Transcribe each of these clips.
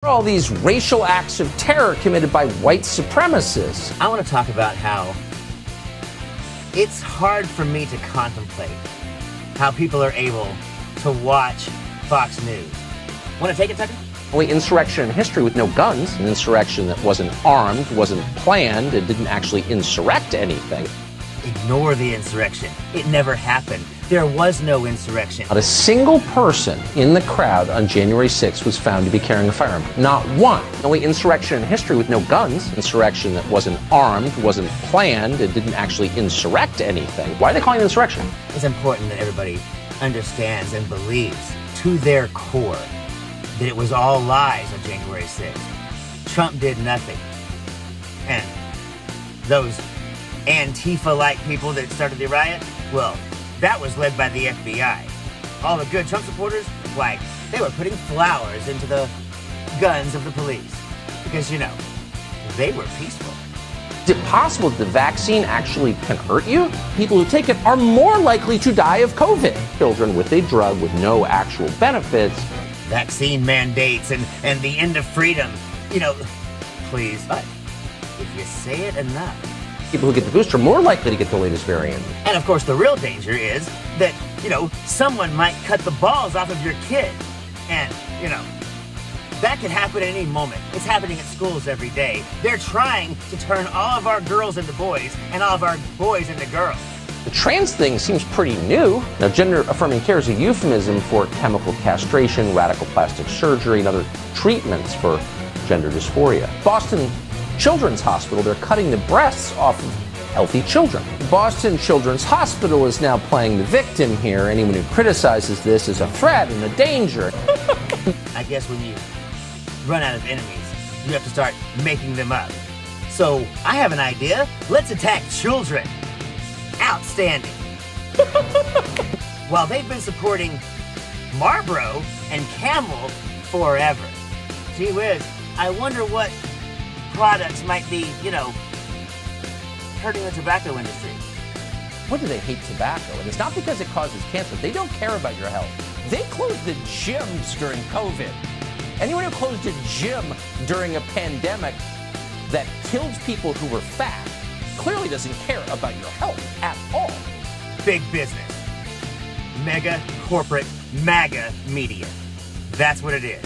All these racial acts of terror committed by white supremacists. I want to talk about how it's hard for me to contemplate how people are able to watch Fox News. Want to take it, Tucker? Only insurrection in history with no guns, an insurrection that wasn't armed, wasn't planned, it didn't actually insurrect anything. Ignore the insurrection. It never happened. There was no insurrection. Not a single person in the crowd on January 6th was found to be carrying a firearm. Not one. Only insurrection in history with no guns. Insurrection that wasn't armed, wasn't planned, it didn't actually insurrect anything. Why are they calling it insurrection? It's important that everybody understands and believes to their core that it was all lies on January 6th. Trump did nothing. And those Antifa-like people that started the riot, well, that was led by the FBI. All the good Trump supporters, like, they were putting flowers into the guns of the police. Because, you know, they were peaceful. Is it possible that the vaccine actually can hurt you? People who take it are more likely to die of COVID. Children with a drug with no actual benefits. Vaccine mandates and the end of freedom. You know, please, but if you say it enough. People who get the booster are more likely to get the latest variant. And of course, the real danger is that, you know, someone might cut the balls off of your kid. And, you know, that could happen at any moment. It's happening at schools every day. They're trying to turn all of our girls into boys and all of our boys into girls. The trans thing seems pretty new. Now, gender-affirming care is a euphemism for chemical castration, radical plastic surgery, and other treatments for gender dysphoria. Boston Children's Hospital, they're cutting the breasts off of healthy children. Boston Children's Hospital is now playing the victim here. Anyone who criticizes this is a threat and a danger. I guess when you run out of enemies, you have to start making them up. So I have an idea. Let's attack children. Outstanding. While they've been supporting Marlboro and Camel forever. Gee whiz, I wonder what products might be, you know, hurting the tobacco industry. What do they hate tobacco? And it's not because it causes cancer. They don't care about your health. They closed the gyms during COVID. Anyone who closed a gym during a pandemic that killed people who were fat clearly doesn't care about your health at all. Big business. Mega corporate MAGA media. That's what it is.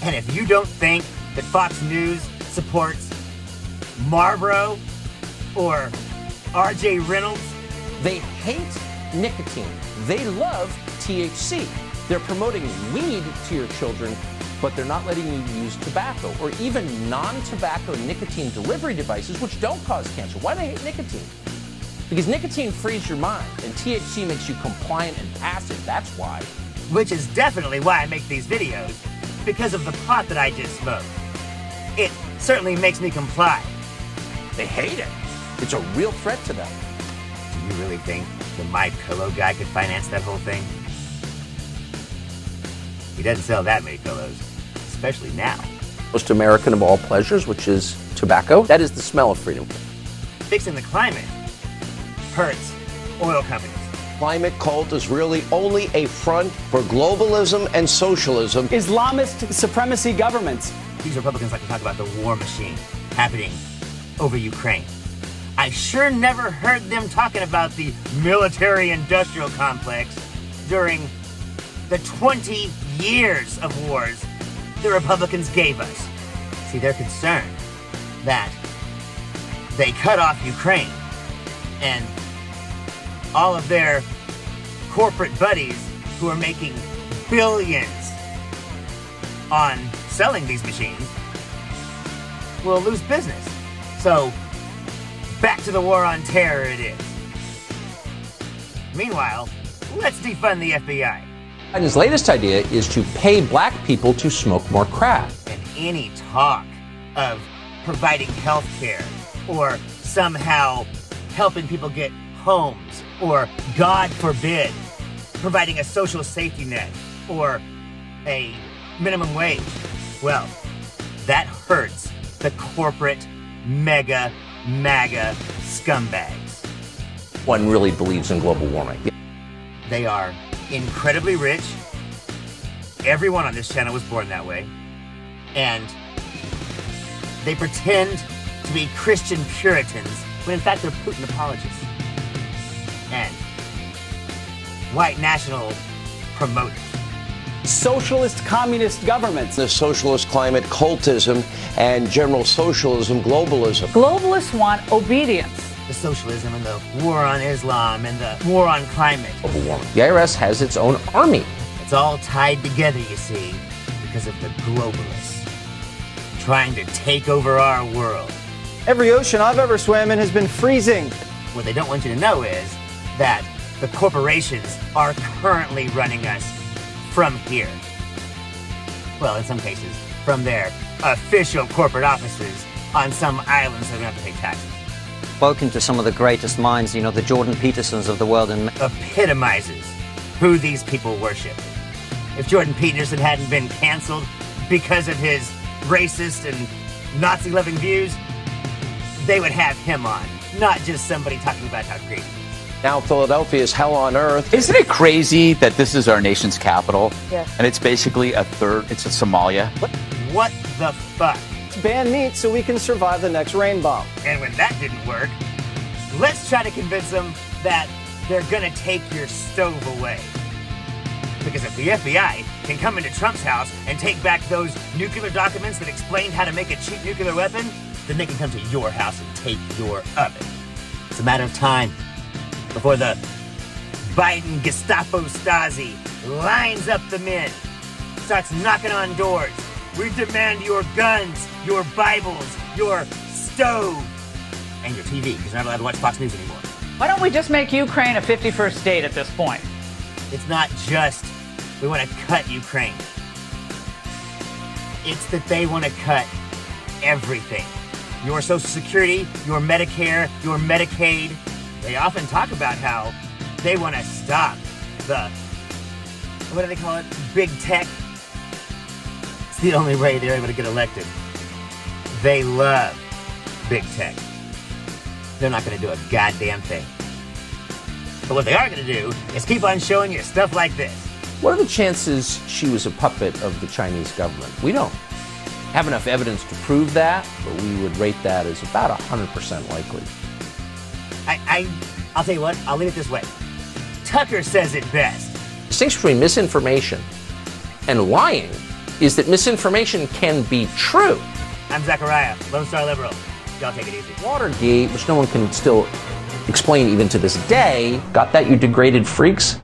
And if you don't think that Fox News supports Marlboro or R.J. Reynolds, they hate nicotine. They love THC. They're promoting weed to your children, but they're not letting you use tobacco or even non-tobacco nicotine delivery devices, which don't cause cancer. Why do they hate nicotine? Because nicotine frees your mind, and THC makes you compliant and passive. That's why. Which is definitely why I make these videos, because of the pot that I just smoked. It certainly makes me comply. They hate it. It's a real threat to them. Do you really think the My Pillow guy could finance that whole thing? He doesn't sell that many pillows, especially now. Most American of all pleasures, which is tobacco, that is the smell of freedom. Fixing the climate hurts oil companies. Climate cult is really only a front for globalism and socialism. Islamist supremacy governments. These Republicans like to talk about the war machine happening over Ukraine. I sure never heard them talking about the military-industrial complex during the 20 years of wars the Republicans gave us. See, they're concerned that they cut off Ukraine and all of their corporate buddies who are making billions on selling these machines will lose business. So, back to the war on terror it is. Meanwhile, let's defund the FBI. Biden's latest idea is to pay black people to smoke more crack. And any talk of providing health care or somehow helping people get homes or, God forbid, providing a social safety net or a minimum wage, well, that hurts the corporate MAGA scumbags. One really believes in global warming. They are incredibly rich. Everyone on this channel was born that way. And they pretend to be Christian Puritans when in fact they're Putin apologists. And white national promoters. Socialist communist governments. The socialist climate, cultism, and general socialism, globalism. Globalists want obedience. The socialism and the war on Islam and the war on climate. Global warming. The IRS has its own army. It's all tied together, you see, because of the globalists trying to take over our world. Every ocean I've ever swam in has been freezing. What they don't want you to know is that the corporations are currently running us from here. Well, in some cases, from their official corporate offices on some islands so they don't have to pay taxes. Spoken to some of the greatest minds, you know, the Jordan Petersons of the world. And epitomizes who these people worship. If Jordan Peterson hadn't been canceled because of his racist and Nazi-loving views, they would have him on, not just somebody talking about how great he is. Now Philadelphia is hell on earth. Isn't it crazy that this is our nation's capital? Yes. And it's basically it's a Somalia? What the fuck? Ban meat so we can survive the next rain bomb. And when that didn't work, let's try to convince them that they're gonna take your stove away. Because if the FBI can come into Trump's house and take back those nuclear documents that explained how to make a cheap nuclear weapon, then they can come to your house and take your oven. It's a matter of time before the Biden Gestapo Stasi lines up the men, starts knocking on doors. We demand your guns, your Bibles, your stove, and your TV, because you're not allowed to watch Fox News anymore. Why don't we just make Ukraine a 51st state at this point? It's not just we want to cut Ukraine. It's that they want to cut everything. Your Social Security, your Medicare, your Medicaid. They often talk about how they want to stop the, what do they call it? Big tech. It's the only way they're able to get elected. They love big tech. They're not going to do a goddamn thing. But what they are going to do is keep on showing you stuff like this. What are the chances she was a puppet of the Chinese government? We don't have enough evidence to prove that, but we would rate that as about 100% likely. I'll tell you what, I'll leave it this way. Tucker says it best. The distinction between misinformation and lying is that misinformation can be true. I'm Zachariah, Lone Star Liberal. Y'all take it easy. Watergate, which no one can still explain even to this day, got that, you degraded freaks?